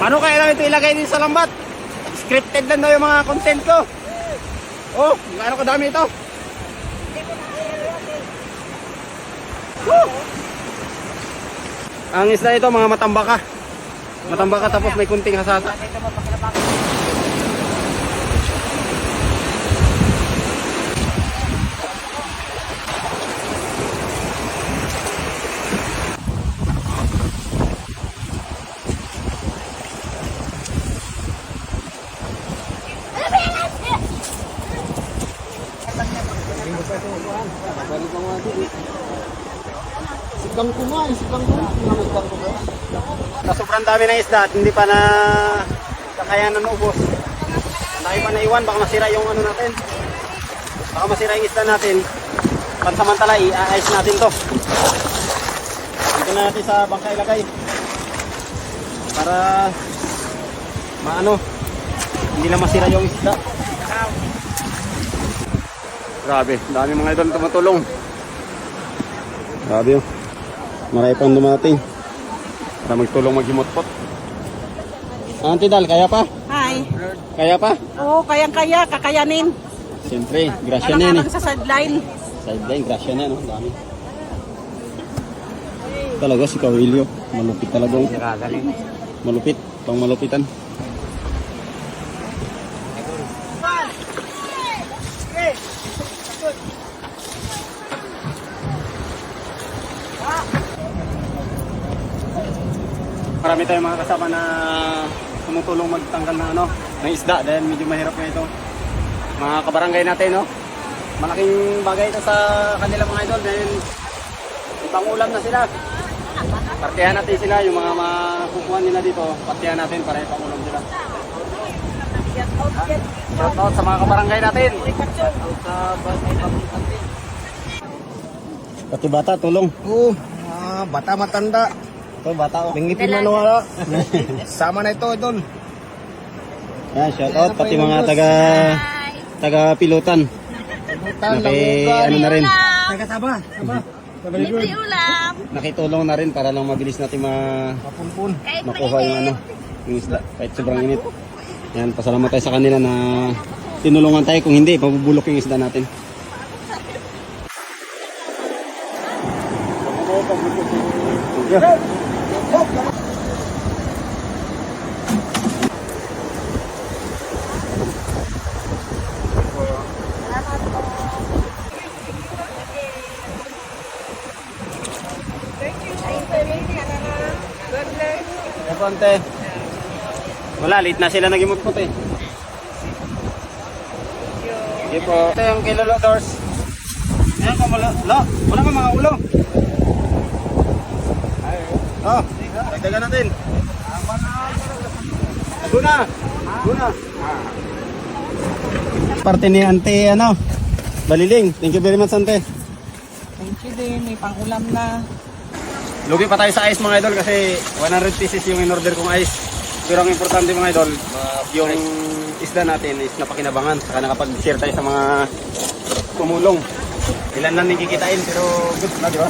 Paano kaya lang ito ilagay din sa lambat? Scripted lang daw yung mga content ko. Oh, gaano kadami ito? Woo! Ang isda ito mga matambaka. Matambaka tapos may kunting hasasa. Sigang ko nga, sigang ko. Sobrang dami ng isda at hindi pa na kakayanan na ubos. Dahil pa naiwan, baka masira yung ano natin. Baka masira yung isda natin. Pansamantala, i-ice natin to. Dito na natin sa bangka ilagay. Para maano, hindi lang masira yung isda. Grabe, dami mga idol tumutulong. Grabe yun. Marami pang dumating para magtulong maghimot-pot. Auntie Dal, kaya pa? Hi. Kaya pa? Oo, kayang-kaya, kakayanin. Siyempre, grasya na yan eh. Sa sideline. Sideline, grasya na, no? Dami. Talaga si Kawilio. Malupit talaga. Malupit, pang malupitan. Marami tayong mga kasama na tumutulong magtanggal ng ano, ng isda dahil medyo mahirap na ito. Mga kabarangay natin, no? Malaking bagay ito sa kanila mga idol dahil ibang ulam na sila. Partihan natin sila, yung mga makukuha nila dito, partihan natin para ibang ulam sila. Shout out sa mga kabarangay natin. Pati bata, tulong. Oo, bata matanda. Ito, bata oh. Nangipin na wala. Sama na ito, idol. Yan, shout out pati mga taga-pilotan. Ano na rin. Taga-saba. Hindi ulam. Nakitulong na rin para lang mabilis natin Mapunpun. makuha yung ano, yung isda kahit sobrang init. Yan, pasalamat tayo sa kanila na tinulungan tayo, kung hindi, mabubulok yung isda natin. Konti. Wala, late na sila nagimot-pot eh. Sige po. Ito yung kilolo doors. Ayan po, wala ka mga ulo. Oh, dagdagan natin. Guna. Parte ni Ante, ano, Baliling. Thank you very much, Ante. Thank you din, may pangulam na. Lugi pa tayo sa ice mga idol kasi 100 pieces yung in-order kong ice. Pero ang importante mga idol, yung isda natin is napakinabangan. Saka nakapag-share tayo sa mga tumulong. Ilan lang nakikitain pero good na, di ba?